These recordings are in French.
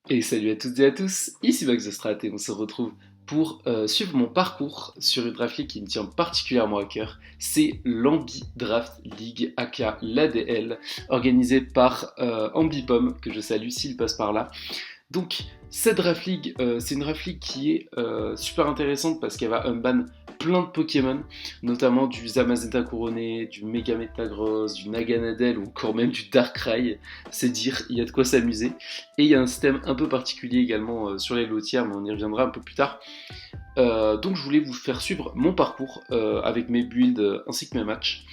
Et salut à toutes et à tous, ici Max de Strat et on se retrouve pour suivre mon parcours sur une draft league qui me tient particulièrement à cœur. C'est l'Ambi Draft League, aka l'ADL, organisée par Ambipom, que je salue s'il passe par là. Donc, cette draft league, c'est une draft league qui est super intéressante parce qu'elle va unban plein de Pokémon, notamment du Zamazenta couronné, du Mega Metagross, du Naganadel ou encore même du Darkrai. C'est dire, il y a de quoi s'amuser. Et il y a un système un peu particulier également sur les lotières, mais on y reviendra un peu plus tard. Donc je voulais vous faire suivre mon parcours avec mes builds ainsi que mes matchs.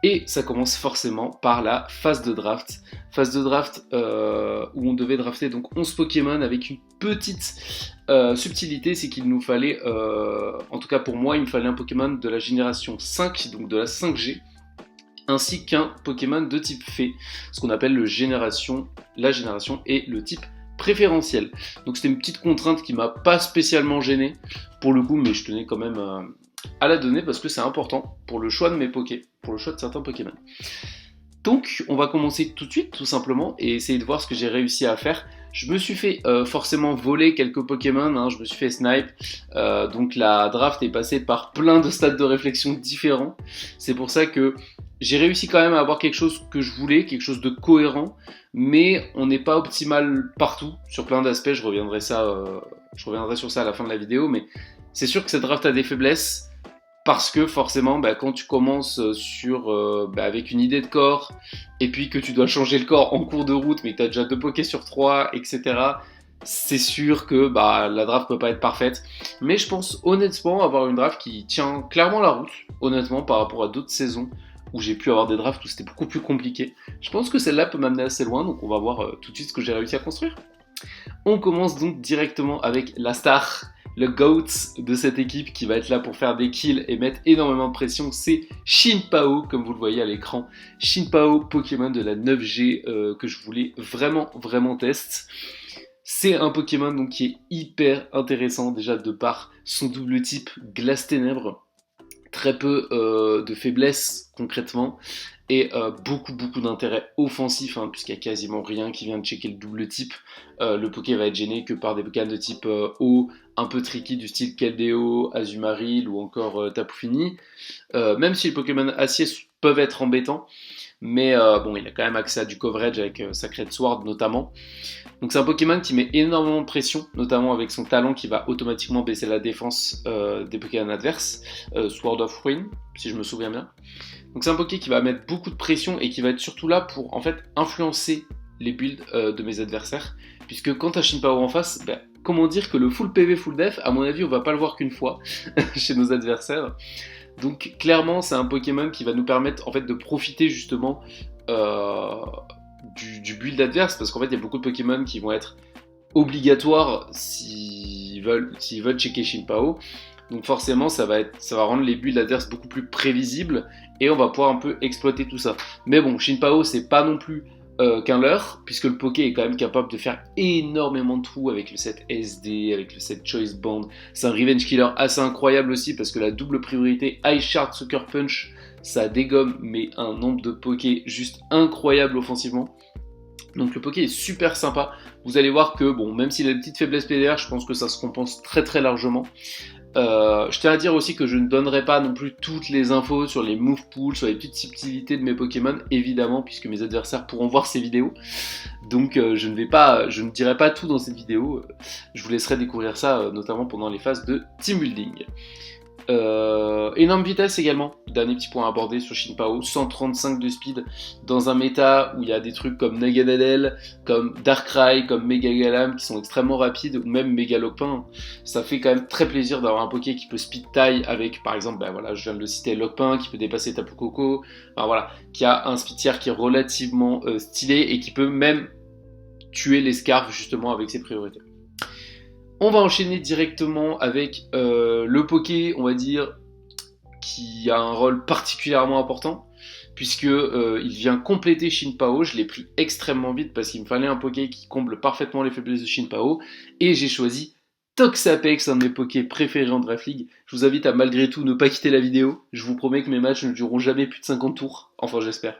Et ça commence forcément par la phase de draft. Phase de draft où on devait drafter donc 11 Pokémon avec une petite subtilité, c'est qu'il nous fallait, en tout cas pour moi, il me fallait un Pokémon de la génération 5, donc de la 5G, ainsi qu'un Pokémon de type Fée, ce qu'on appelle la génération et le type préférentiel. Donc c'était une petite contrainte qui m'a pas spécialement gêné pour le coup, mais je tenais quand même à la donner parce que c'est important pour le choix de mes Pokés, pour le choix de certains Pokémon. Donc on va commencer tout de suite tout simplement et essayer de voir ce que j'ai réussi à faire. Je me suis fait forcément voler quelques Pokémon, hein, je me suis fait snipe, donc la draft est passée par plein de stades de réflexion différents. C'est pour ça que j'ai réussi quand même à avoir quelque chose que je voulais, quelque chose de cohérent, mais on n'est pas optimal partout, sur plein d'aspects, je reviendrai sur ça à la fin de la vidéo, mais c'est sûr que cette draft a des faiblesses, parce que forcément, quand tu commences avec une idée de corps, et puis que tu dois changer le corps en cours de route, mais que tu as déjà 2 pokés sur 3, etc., c'est sûr que la draft peut pas être parfaite. Mais je pense honnêtement avoir une draft qui tient clairement la route, honnêtement, par rapport à d'autres saisons où j'ai pu avoir des drafts où c'était beaucoup plus compliqué. Je pense que celle-là peut m'amener assez loin, donc on va voir tout de suite ce que j'ai réussi à construire. On commence donc directement avec la star, le GOAT de cette équipe qui va être là pour faire des kills et mettre énormément de pression, c'est Chien-Pao, comme vous le voyez à l'écran. Chien-Pao, Pokémon de la 9G que je voulais vraiment tester. C'est un Pokémon donc, qui est hyper intéressant déjà de par son double type glace-ténèbres. Très peu de faiblesse concrètement et beaucoup d'intérêt offensif puisqu'il n'y a quasiment rien qui vient de checker le double type. Le Poké va être gêné que par des Pokémon de type eau un peu tricky du style Keldeo, Azumarill ou encore Tapu Fini, même si les Pokémon acier peuvent être embêtants, mais il a quand même accès à du coverage avec Sacred Sword notamment. Donc c'est un Pokémon qui met énormément de pression, notamment avec son talent qui va automatiquement baisser la défense des Pokémon adverses, Sword of Ruin, si je me souviens bien. Donc c'est un Poké qui va mettre beaucoup de pression et qui va être surtout là pour en fait influencer les builds de mes adversaires, puisque quand t'as Chien-Pao en face, comment dire que le full PV full def, à mon avis on va pas le voir qu'une fois chez nos adversaires. Donc clairement c'est un Pokémon qui va nous permettre en fait de profiter justement du build adverse, parce qu'en fait il y a beaucoup de Pokémon qui vont être obligatoires s'ils veulent checker Chien-Pao. Donc forcément ça va rendre les builds adverses beaucoup plus prévisibles et on va pouvoir un peu exploiter tout ça. Mais bon, Chien-Pao c'est pas non plus qu'un leurre, puisque le Poké est quand même capable de faire énormément de trous avec le set SD, avec le set Choice Band. C'est un revenge killer assez incroyable aussi, parce que la double priorité Ice Shard Sucker Punch, ça dégomme mais un nombre de Poké juste incroyable offensivement. Donc le Poké est super sympa. Vous allez voir que même s'il a une petite faiblesse PDR, je pense que ça se compense très largement. Je tiens à dire aussi que je ne donnerai pas non plus toutes les infos sur les move pools, sur les petites subtilités de mes Pokémon, évidemment, puisque mes adversaires pourront voir ces vidéos. Donc je ne dirai pas tout dans cette vidéo. Je vous laisserai découvrir ça, notamment pendant les phases de team building. Énorme vitesse également, dernier petit point à aborder sur Chien-Pao, 135 de speed dans un méta où il y a des trucs comme Naganadel, comme Darkrai, comme Megagalam qui sont extrêmement rapides, ou même Megalopin. Ça fait quand même très plaisir d'avoir un Poké qui peut speed taille avec, par exemple, je viens de le citer, Lockpin qui peut dépasser Tapu Koko, qui a un speed tier qui est relativement stylé et qui peut même tuer les Scarfs justement avec ses priorités. On va enchaîner directement avec le Poké, on va dire, qui a un rôle particulièrement important, puisque il vient compléter Chien-Pao. Je l'ai pris extrêmement vite parce qu'il me fallait un Poké qui comble parfaitement les faiblesses de Chien-Pao, et j'ai choisi Toxapex, un de mes Pokés préférés en Draft League. Je vous invite à malgré tout ne pas quitter la vidéo. Je vous promets que mes matchs ne dureront jamais plus de 50 tours. Enfin, j'espère.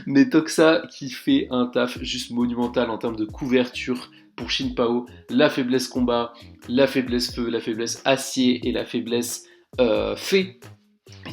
Mais Toxa qui fait un taf juste monumental en termes de couverture pour Shinpao, la faiblesse combat, la faiblesse feu, la faiblesse acier et la faiblesse fée,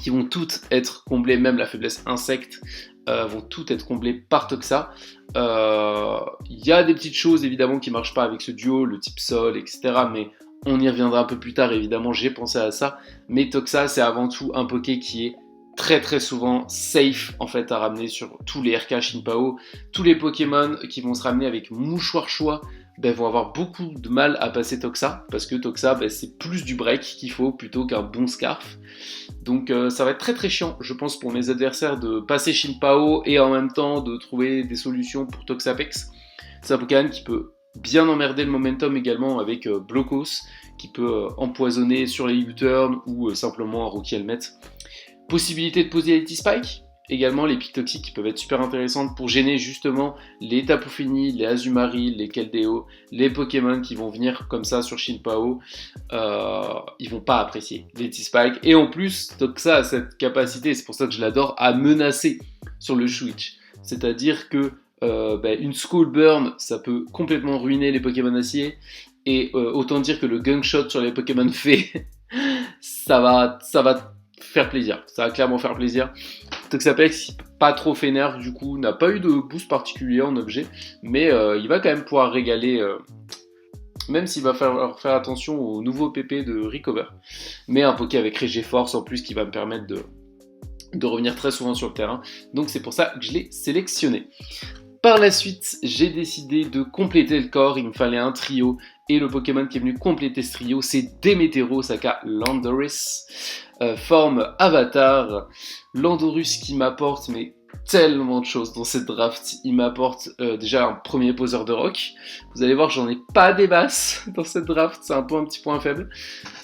qui vont toutes être comblées, même la faiblesse insecte, vont toutes être comblées par Toxa. Il y a des petites choses évidemment qui marchent pas avec ce duo, le type sol, etc. Mais on y reviendra un peu plus tard, évidemment, j'ai pensé à ça. Mais Toxa, c'est avant tout un Poké qui est très très souvent safe en fait à ramener sur tous les RK Shinpao. Tous les Pokémon qui vont se ramener avec Mouchoir Choix vont avoir beaucoup de mal à passer Toxa, parce que Toxa c'est plus du break qu'il faut plutôt qu'un bon Scarf. Donc ça va être très très chiant, je pense, pour mes adversaires de passer Shinpao et en même temps de trouver des solutions pour Toxapex. C'est un Pokémon qui peut bien emmerder le momentum également avec Blocos, qui peut empoisonner sur les U-turns ou simplement un Rocky Helmet. Possibilité de poser les T-Spike, également les pics toxiques qui peuvent être super intéressantes pour gêner justement les Tapu Fini, les Azumarill, les Keldeo, les Pokémon qui vont venir comme ça sur Shinpao. Ils vont pas apprécier les T-Spike. Et en plus, Toxa a cette capacité, c'est pour ça que je l'adore, à menacer sur le switch. C'est-à-dire que une Skull Burn, ça peut complètement ruiner les Pokémon acier. Et autant dire que le Gunk Shot sur les Pokémon fées, ça va faire plaisir. Ça va clairement faire plaisir. Toxapex, pas trop fénère du coup, n'a pas eu de boost particulier en objet, mais il va quand même pouvoir régaler, même s'il va falloir faire attention au nouveau PP de Recover. Mais un Poké avec Regiforce en plus qui va me permettre de revenir très souvent sur le terrain. Donc c'est pour ça que je l'ai sélectionné. Par la suite, j'ai décidé de compléter le corps, il me fallait un trio, et le Pokémon qui est venu compléter ce trio, c'est Demeteros, aka Landorus, forme Avatar. Landorus qui m'apporte tellement de choses dans cette draft. Il m'apporte déjà un premier poseur de rock. Vous allez voir, j'en ai pas des masses dans cette draft, c'est un petit point faible.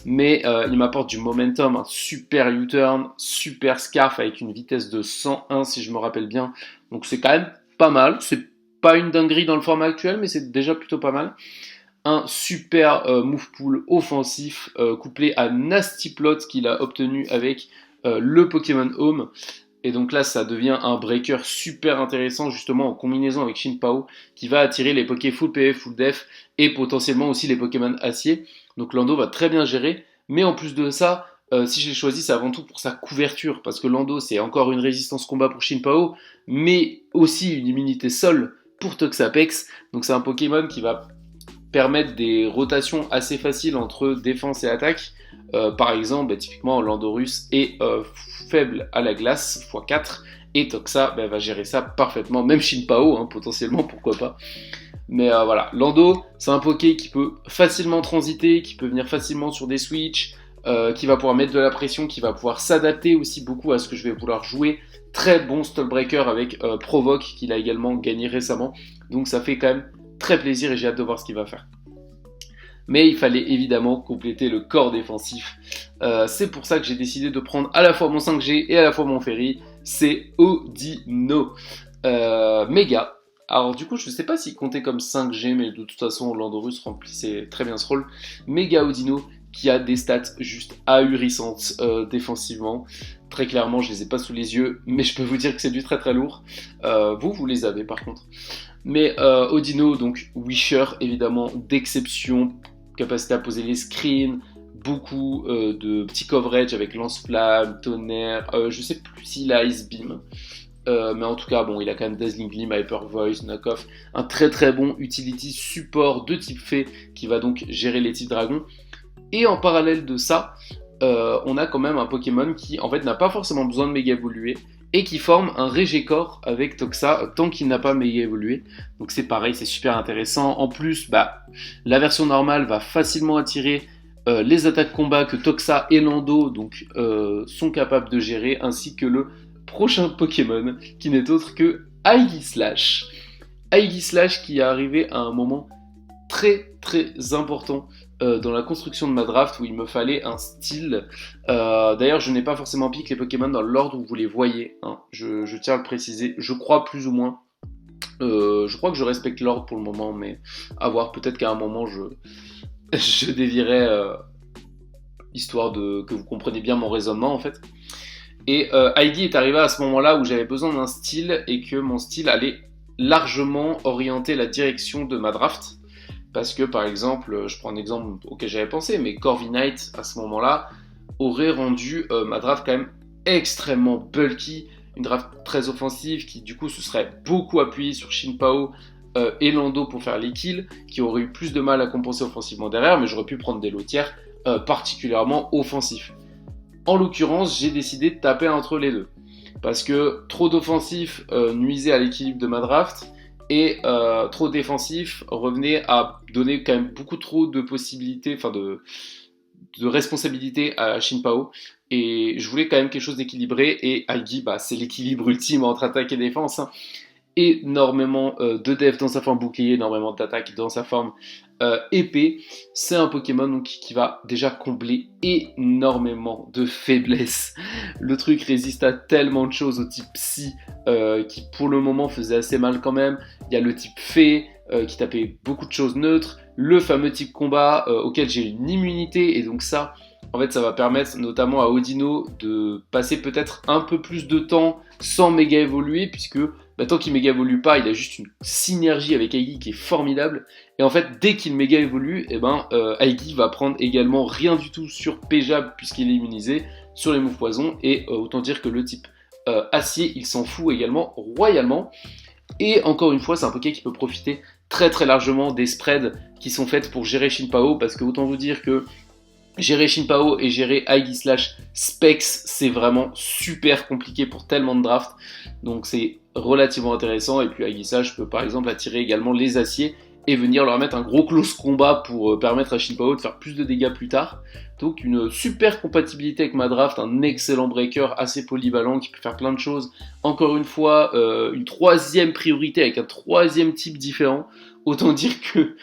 Mais il m'apporte du momentum, un super U-turn, super Scarf avec une vitesse de 101 si je me rappelle bien. Donc c'est quand même pas mal, c'est pas une dinguerie dans le format actuel, mais c'est déjà plutôt pas mal. Un super move pool offensif couplé à Nasty Plot qu'il a obtenu avec le Pokémon Home. Et donc là, ça devient un breaker super intéressant, justement en combinaison avec Shinpao, qui va attirer les Poké full PV, full def, et potentiellement aussi les Pokémon acier. Donc Lando va très bien gérer, mais en plus de ça, si je l'ai choisi, c'est avant tout pour sa couverture, parce que Lando, c'est encore une résistance combat pour Shinpao, mais aussi une immunité sol pour Toxapex. Donc c'est un Pokémon qui va permettre des rotations assez faciles entre défense et attaque. Par exemple, typiquement Landorus est faible à la glace, x4, et Toxa va gérer ça parfaitement, même Shinpao, potentiellement, pourquoi pas. Mais voilà, Lando, c'est un Poké qui peut facilement transiter, qui peut venir facilement sur des switches, qui va pouvoir mettre de la pression, qui va pouvoir s'adapter aussi beaucoup à ce que je vais vouloir jouer. Très bon Stallbreaker avec Provoke, qu'il a également gagné récemment. Donc ça fait quand même très plaisir et j'ai hâte de voir ce qu'il va faire. Mais il fallait évidemment compléter le corps défensif. C'est pour ça que j'ai décidé de prendre à la fois mon 5G et à la fois mon Ferry. C'est Audino. Méga. Alors du coup, je ne sais pas s'il comptait comme 5G, mais de toute façon, Landorus remplissait très bien ce rôle. Méga Audino, qui a des stats juste ahurissantes défensivement. Très clairement, je les ai pas sous les yeux, mais je peux vous dire que c'est du très très lourd. Vous les avez par contre. Mais Audino, donc Wisher, évidemment, d'exception, capacité à poser les screens, beaucoup de petits coverage avec lance-flamme, tonnerre, je sais plus s'il a Ice Beam. Mais en tout cas, bon, il a quand même Dazzling Gleam, Hyper Voice, Knock-Off, un très très bon utility support de type fée qui va donc gérer les types dragons. Et en parallèle de ça, on a quand même un Pokémon qui en fait n'a pas forcément besoin de méga évoluer et qui forme un Regicorp avec Toxa tant qu'il n'a pas méga évolué. Donc c'est pareil, c'est super intéressant. En plus, la version normale va facilement attirer les attaques combat que Toxa et Lando donc, sont capables de gérer, ainsi que le prochain Pokémon qui n'est autre que Aegislash. Aegislash qui est arrivé à un moment très très important dans la construction de ma draft où il me fallait un style. D'ailleurs, je n'ai pas forcément piqué les Pokémon dans l'ordre où vous les voyez, je tiens à le préciser, je crois plus ou moins. Je crois que je respecte l'ordre pour le moment, mais à voir, peut-être qu'à un moment je dévierai histoire que vous compreniez bien mon raisonnement en fait. Et Heidi est arrivé à ce moment-là où j'avais besoin d'un style et que mon style allait largement orienter la direction de ma draft. Parce que par exemple, je prends un exemple auquel j'avais pensé, mais Corvi Knight à ce moment-là aurait rendu ma draft quand même extrêmement bulky, une draft très offensive qui du coup se serait beaucoup appuyée sur Shin Pao et Lando pour faire les kills, qui aurait eu plus de mal à compenser offensivement derrière, mais j'aurais pu prendre des lotières particulièrement offensifs. En l'occurrence, j'ai décidé de taper entre les deux, parce que trop d'offensif nuisait à l'équilibre de ma draft, et trop défensif revenait à donner quand même beaucoup trop de possibilités, enfin de responsabilité à Shin Pao. Et je voulais quand même quelque chose d'équilibré, et Heidi, c'est l'équilibre ultime entre attaque et défense. Hein. Énormément de def dans sa forme bouclier, énormément d'attaque dans sa forme épée. C'est un Pokémon donc, qui va déjà combler énormément de faiblesses. Le truc résiste à tellement de choses au type Psy qui pour le moment faisait assez mal quand même. Il y a le type Fée qui tapait beaucoup de choses neutres. Le fameux type combat auquel j'ai une immunité, et donc ça, en fait, ça va permettre notamment à Audino de passer peut-être un peu plus de temps sans méga évoluer, puisque tant qu'il méga évolue pas, il a juste une synergie avec Heidi qui est formidable. Et en fait, dès qu'il méga évolue, Heidi va prendre également rien du tout sur Péjab puisqu'il est immunisé sur les moves poison. Et autant dire que le type acier, il s'en fout également royalement. Et encore une fois, c'est un Poké qui peut profiter très très largement des spreads qui sont faites pour gérer Shin Pao, parce que autant vous dire que gérer Shin Pao et gérer Heidi / Specs, c'est vraiment super compliqué pour tellement de drafts. Donc c'est relativement intéressant. Et puis Heidi / peut par exemple attirer également les aciers et venir leur mettre un gros close combat pour permettre à Shin Pao de faire plus de dégâts plus tard. Donc une super compatibilité avec ma draft, un excellent breaker assez polyvalent qui peut faire plein de choses. Encore une fois, une troisième priorité avec un troisième type différent. Autant dire que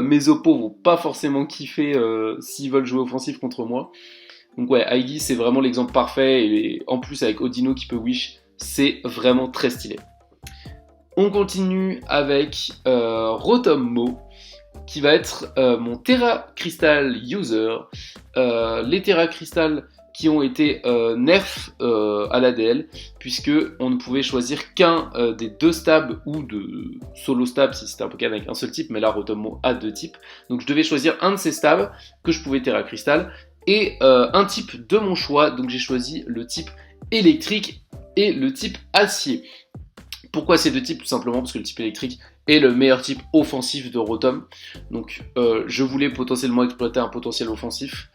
mes oppos vont pas forcément kiffer s'ils veulent jouer offensif contre moi. Donc ouais, Heidi c'est vraiment l'exemple parfait, et en plus avec Audino qui peut wish, c'est vraiment très stylé. On continue avec Rotom-Mow, qui va être mon Terra Crystal user. Les Terra Crystal qui ont été nerfs à l'ADL, puisque on ne pouvait choisir qu'un des deux stabs, ou de solo stab si c'était un Pokémon avec un seul type, mais là Rotom-Mow a deux types. Donc je devais choisir un de ces stabs que je pouvais Terra Crystal, et un type de mon choix. Donc j'ai choisi le type électrique et le type acier. Pourquoi ces deux types? Tout simplement parce que le type électrique est le meilleur type offensif de Rotom. Donc je voulais potentiellement exploiter un potentiel offensif.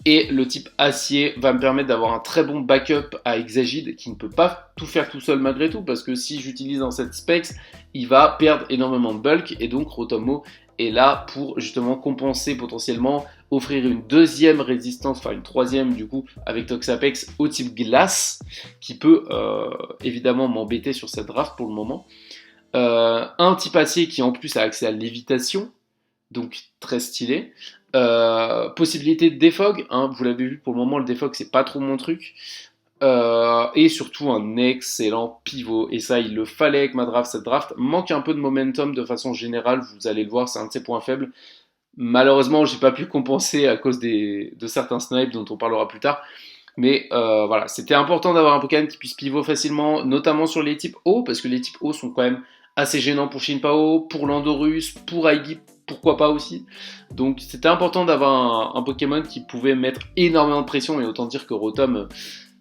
Et le type acier va me permettre d'avoir un très bon backup à Exagide, qui ne peut pas tout faire tout seul malgré tout, parce que si j'utilise dans cette specs, il va perdre énormément de bulk, et donc Rotom-Mow est là pour justement compenser potentiellement, offrir une deuxième résistance, enfin une troisième du coup, avec Toxapex au type glace, qui peut évidemment m'embêter sur cette draft pour le moment. Un type acier qui en plus a accès à l'évitation, donc très stylé. Possibilité de defog, hein, vous l'avez vu, pour le moment le defog c'est pas trop mon truc. Et surtout un excellent pivot, et ça il le fallait avec ma draft. Cette draft manque un peu de momentum de façon générale, vous allez le voir, c'est un de ses points faibles. Malheureusement j'ai pas pu compenser à cause de certains snipes dont on parlera plus tard. Mais voilà, c'était important d'avoir un Pokémon qui puisse pivot facilement, notamment sur les types O, parce que les types O sont quand même assez gênants pour Shin Pao, pour Landorus, pour Heidi, pourquoi pas aussi. Donc c'était important d'avoir un Pokémon qui pouvait mettre énormément de pression, et autant dire que Rotom,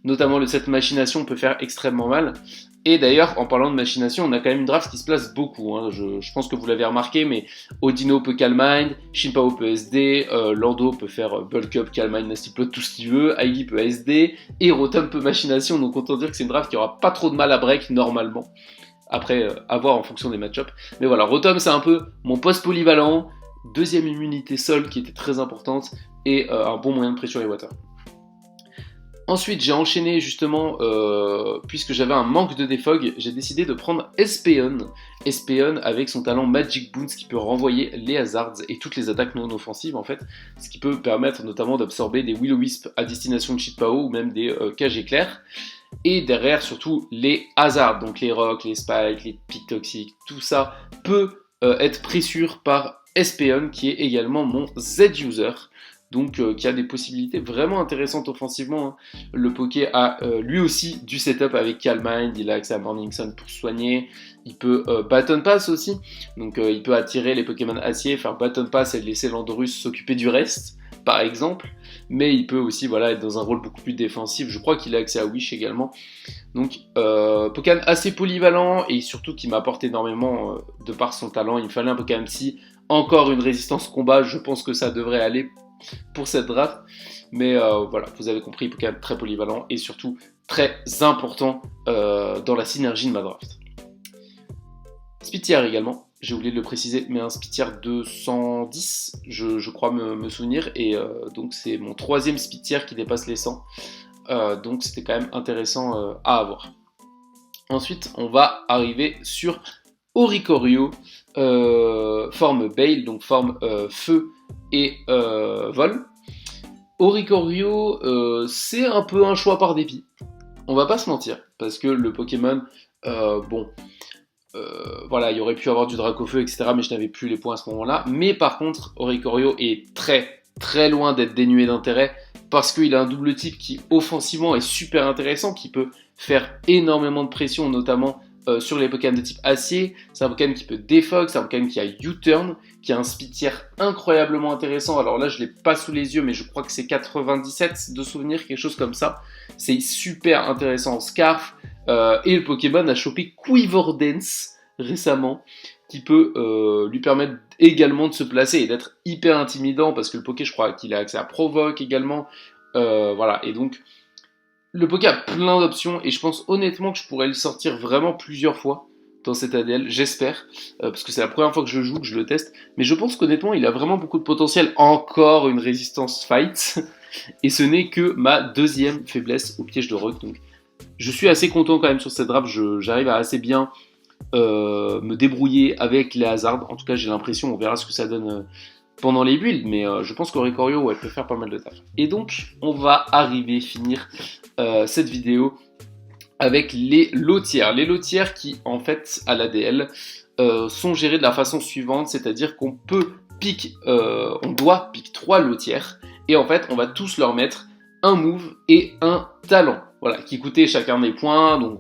notamment le set machination, peut faire extrêmement mal. Et d'ailleurs, en parlant de machination, on a quand même une draft qui se place beaucoup. Hein. Je pense que vous l'avez remarqué, mais Audino peut Calm Mind, Shin Pao peut SD, Lando peut faire Bulk Up, Calm Mind, Nasty Plot, tout ce qu'il veut, Heidi peut SD, et Rotom peut machination. Donc autant dire que c'est une draft qui aura pas trop de mal à break normalement. Après, à voir en fonction des match-ups. Mais voilà, Rotom c'est un peu mon poste polyvalent, deuxième immunité sol qui était très importante, et un bon moyen de pression et water. Ensuite, j'ai enchaîné justement, puisque j'avais un manque de defog, j'ai décidé de prendre Espeon. Espeon avec son talent Magic Bounce qui peut renvoyer les hazards et toutes les attaques non offensives en fait, ce qui peut permettre notamment d'absorber des Will-O-Wisp à destination de Shin Pao ou même des cages éclairs. Et derrière surtout les hazards, donc les rocks, les spikes, les pics toxiques, tout ça peut être pressure par Espeon qui est également mon Z-user. donc qui a des possibilités vraiment intéressantes offensivement. Hein. Le Poké a lui aussi du setup avec Calm Mind, il a accès à Morning Sun pour soigner, il peut Baton Pass aussi, donc il peut attirer les Pokémon acier, faire Baton Pass et laisser Landorus s'occuper du reste, par exemple, mais il peut aussi être dans un rôle beaucoup plus défensif. Je crois qu'il a accès à Wish également. Donc Pokémon assez polyvalent et surtout qui m'apporte énormément de par son talent. Il me fallait un Pokémon Psy, encore une résistance combat, je pense que ça devrait aller pour cette draft. Mais vous avez compris, Pokémon très polyvalent et surtout très important dans la synergie de ma draft. Speed également. J'ai oublié de le préciser, mais un Speed 210, je crois me souvenir, et donc c'est mon 3e Speed qui dépasse les 100, donc c'était quand même intéressant à avoir. Ensuite, on va arriver sur Oricorio, forme Bale, donc forme feu et vol. Oricorio, c'est un peu un choix par dépit, on va pas se mentir, parce que le Pokémon, il y aurait pu avoir du Dracofeu, etc., mais je n'avais plus les points à ce moment-là. Mais par contre, Oricorio est très très loin d'être dénué d'intérêt, parce qu'il a un double type qui offensivement est super intéressant, qui peut faire énormément de pression, notamment sur les Pokémon de type acier. C'est un Pokémon qui peut défog, c'est un Pokémon qui a U-turn, qui a un speed tier incroyablement intéressant. Alors là, je ne l'ai pas sous les yeux, mais je crois que c'est 97 de souvenir, quelque chose comme ça. C'est super intéressant en Scarf. Et le Pokémon a chopé Quiver Dance récemment, qui peut lui permettre également de se placer et d'être hyper intimidant, parce que le Poké, je crois qu'il a accès à Provoke également. Et donc le Poké a plein d'options, et je pense honnêtement que je pourrais le sortir vraiment plusieurs fois dans cette ADL, j'espère, parce que c'est la première fois que je joue, que je le teste, mais je pense qu'honnêtement il a vraiment beaucoup de potentiel. Encore une résistance fight, et ce n'est que ma 2e faiblesse au piège de rock. Donc je suis assez content quand même sur cette draft, j'arrive à assez bien me débrouiller avec les hasards. En tout cas, j'ai l'impression, on verra ce que ça donne pendant les builds, mais je pense qu'Oricorio peut faire pas mal de taf. Et donc, on va finir cette vidéo avec les lotières. Les lotières qui, en fait, à l'ADL, sont gérées de la façon suivante, c'est-à-dire qu'on on doit pick 3 lotières, et en fait, on va tous leur mettre un move et un talent. Voilà, qui coûtaient chacun des points, donc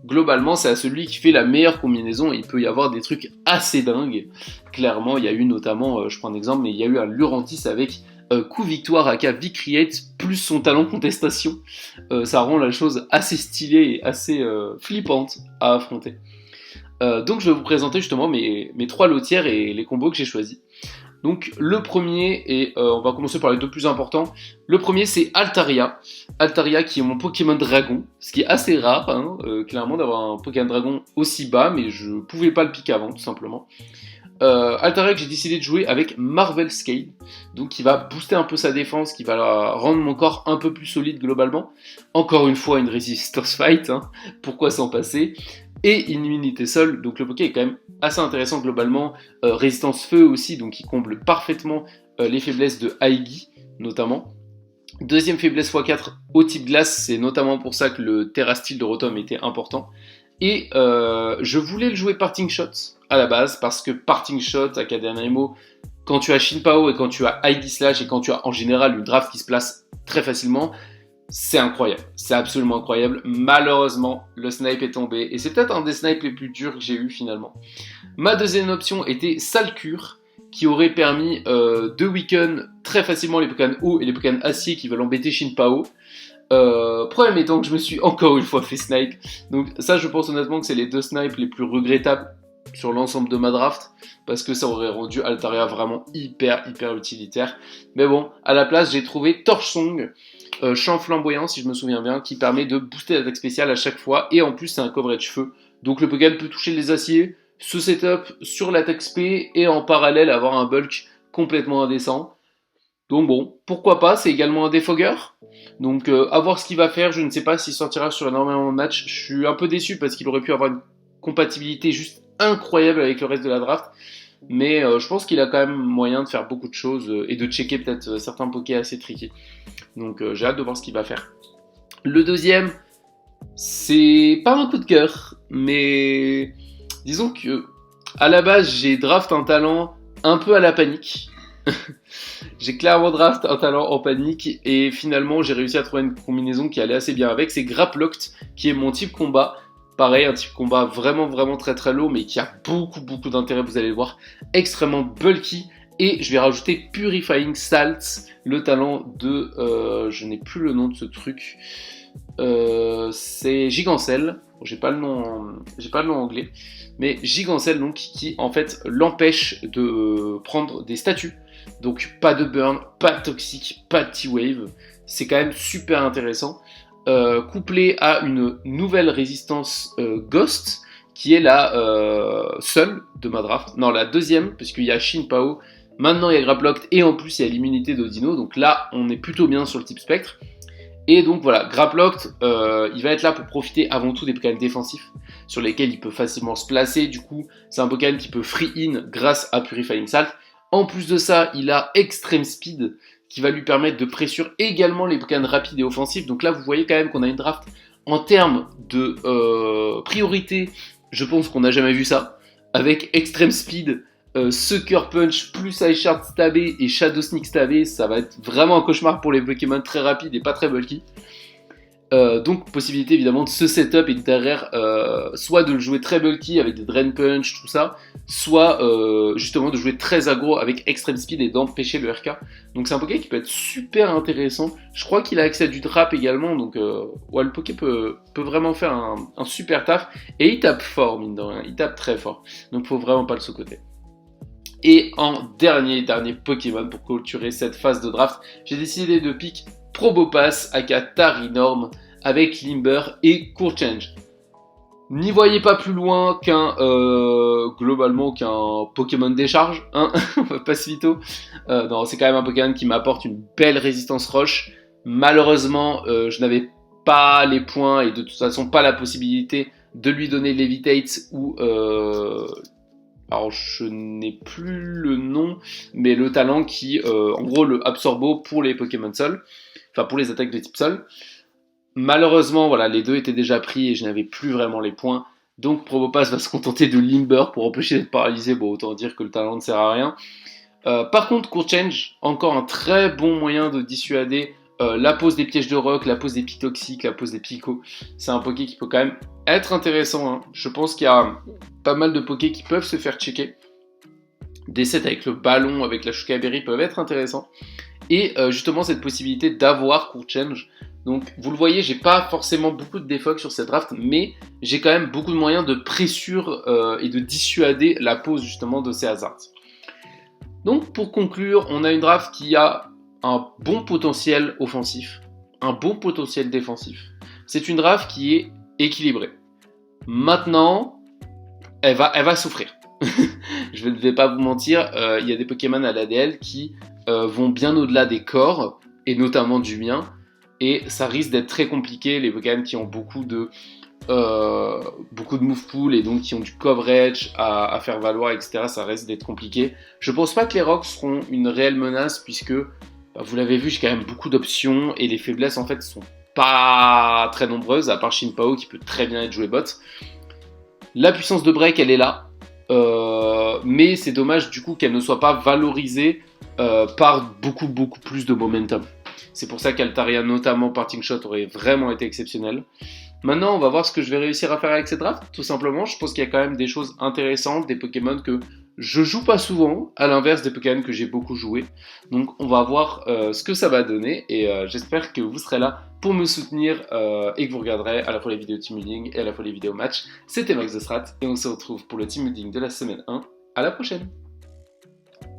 globalement c'est à celui qui fait la meilleure combinaison, et il peut y avoir des trucs assez dingues. Clairement, il y a eu notamment, je prends un exemple, mais il y a eu un Lurantis avec coup victoire aka V-Create plus son talent contestation. Ça rend la chose assez stylée et assez flippante à affronter. Donc je vais vous présenter justement mes 3 lotières et les combos que j'ai choisis. Donc le premier, et on va commencer par les 2 plus importants. Le premier, c'est Altaria. Altaria qui est mon Pokémon Dragon, ce qui est assez rare, clairement, d'avoir un Pokémon Dragon aussi bas, mais je pouvais pas le piquer avant, tout simplement. Altaria que j'ai décidé de jouer avec Marvel Scale, donc qui va booster un peu sa défense, qui va rendre mon corps un peu plus solide globalement. Encore une fois, une résistance fight, pourquoi s'en passer. Et une immunité sol, donc le Poké est quand même assez intéressant globalement, résistance feu aussi, donc il comble parfaitement les faiblesses de Aigui notamment. Deuxième faiblesse x4 au type glace, c'est notamment pour ça que le Terrastyle de Rotom était important. Et je voulais le jouer Parting Shot à la base, parce que Parting Shot, Académie, quand tu as Shinpao et quand tu as Aigui Slash et quand tu as en général une draft qui se place très facilement, c'est incroyable, c'est absolument incroyable. Malheureusement, le snipe est tombé, et c'est peut-être un des snipes les plus durs que j'ai eu finalement. Ma deuxième option était Salcure, qui aurait permis de weaken très facilement les Pokémon eau et les Pokémon acier qui veulent embêter Shinpao. Problème étant que je me suis encore une fois fait snipe, donc ça je pense honnêtement que c'est les 2 snipes les plus regrettables sur l'ensemble de ma draft, parce que ça aurait rendu Altaria vraiment hyper utilitaire. Mais bon, à la place j'ai trouvé Torch Song, champ flamboyant si je me souviens bien, qui permet de booster l'attaque spéciale à chaque fois, et en plus c'est un coverage feu, donc le Pokémon peut toucher les aciers, se setup sur l'attaque spé, et en parallèle avoir un bulk complètement indécent. Donc bon, pourquoi pas, c'est également un défogueur, donc à voir ce qu'il va faire. Je ne sais pas s'il sortira sur énormément de matchs, je suis un peu déçu parce qu'il aurait pu avoir une compatibilité juste incroyable avec le reste de la draft, mais je pense qu'il a quand même moyen de faire beaucoup de choses et de checker peut-être certains pokés assez tricky. Donc j'ai hâte de voir ce qu'il va faire. Le deuxième, c'est pas un coup de cœur, mais disons que à la base j'ai draft un talent un peu à la panique J'ai clairement draft un talent en panique et finalement j'ai réussi à trouver une combinaison qui allait assez bien avec. C'est Graplocked qui est mon type combat. Pareil, un type combat vraiment très très low mais qui a beaucoup d'intérêt, vous allez le voir. Extrêmement bulky. Et je vais rajouter Purifying Salts, le talent de... je n'ai plus le nom de ce truc. C'est Gigancel. J'ai pas le nom anglais. Mais Gigancel, donc, qui en fait l'empêche de prendre des statuts. Donc pas de burn, pas de toxique, pas de T-Wave. C'est quand même super intéressant. Couplé à une nouvelle résistance Ghost, qui est la seule de ma draft. Non, la deuxième, puisqu'il y a Shin Pao. Maintenant, il y a Graplocked et en plus, il y a l'immunité d'Odino. Donc là, on est plutôt bien sur le type spectre. Et donc voilà, Graplocked, il va être là pour profiter avant tout des Pokémon défensifs sur lesquels il peut facilement se placer. Du coup, c'est un Pokémon qui peut free in grâce à Purifying Salt. En plus de ça, il a Extreme Speed qui va lui permettre de pressure également les Pokémon rapides et offensifs. Donc là, vous voyez quand même qu'on a une draft en termes de priorité. Je pense qu'on n'a jamais vu ça. Avec Extreme Speed, Sucker Punch plus Ice Shard stabé et Shadow Sneak stabé, ça va être vraiment un cauchemar pour les Pokémon très rapides et pas très bulky. Donc possibilité évidemment de ce setup et derrière soit de le jouer très bulky avec des Drain Punch, tout ça, soit justement de jouer très aggro avec Extreme Speed et d'empêcher le RK. Donc c'est un Poké qui peut être super intéressant. Je crois qu'il a accès à du drap également, donc ouais, le Poké peut vraiment faire un super taf. Et il tape fort, mine de rien, il tape très fort. Donc faut vraiment pas le sous-côté. Et en dernier Pokémon pour clôturer cette phase de draft, j'ai décidé de pick Probopass aka Tarinorm avec Limber et Court Change. N'y voyez pas plus loin globalement qu'un Pokémon décharge, hein, Passivito. Non, c'est quand même un Pokémon qui m'apporte une belle résistance roche. Malheureusement, je n'avais pas les points et de toute façon pas la possibilité de lui donner Levitate ou... alors je n'ai plus le nom, mais le talent qui, en gros, le Absorbo pour les Pokémon Sol, enfin pour les attaques de type Sol. Malheureusement, voilà, les deux étaient déjà pris et je n'avais plus vraiment les points. Donc Probopass va se contenter de Limber pour empêcher d'être paralysé. Bon, autant dire que le talent ne sert à rien. Par contre, Court Change, encore un très bon moyen de dissuader la pose des pièges de rock, la pose des pics toxiques, la pose des picots. C'est un Poké qui peut quand même être intéressant, hein. Je pense qu'il y a pas mal de Pokés qui peuvent se faire checker. Des sets avec le ballon, avec la Shuka Berry peuvent être intéressants. Et justement cette possibilité d'avoir Court Change. Donc vous le voyez, j'ai pas forcément beaucoup de défog sur cette draft, mais j'ai quand même beaucoup de moyens de pressure et de dissuader la pose justement de ces hazards. Donc pour conclure, on a une draft qui a un bon potentiel offensif, un bon potentiel défensif. C'est une draft qui est équilibrée. Maintenant, elle va souffrir. Je ne vais pas vous mentir, il y a des Pokémon à l'ADL qui vont bien au-delà des corps, et notamment du mien, et ça risque d'être très compliqué. Les Pokémon qui ont beaucoup de move pool et donc qui ont du coverage à faire valoir, etc., ça risque d'être compliqué. Je pense pas que les rocks seront une réelle menace, puisque, vous l'avez vu, j'ai quand même beaucoup d'options, et les faiblesses en fait sont pas très nombreuses, à part Shin Pao qui peut très bien être joué bot. La puissance de break, elle est là, mais c'est dommage du coup qu'elle ne soit pas valorisée par beaucoup plus de momentum. C'est pour ça qu'Altaria, notamment Parting Shot, aurait vraiment été exceptionnel. Maintenant, on va voir ce que je vais réussir à faire avec cette draft. Tout simplement, je pense qu'il y a quand même des choses intéressantes, des Pokémon que je joue pas souvent, à l'inverse des Pokémon que j'ai beaucoup joué. Donc on va voir ce que ça va donner, et j'espère que vous serez là pour me soutenir et que vous regarderez à la fois les vidéos team building et à la fois les vidéos match. C'était Max The Strat, et on se retrouve pour le team building de la semaine 1. À la prochaine!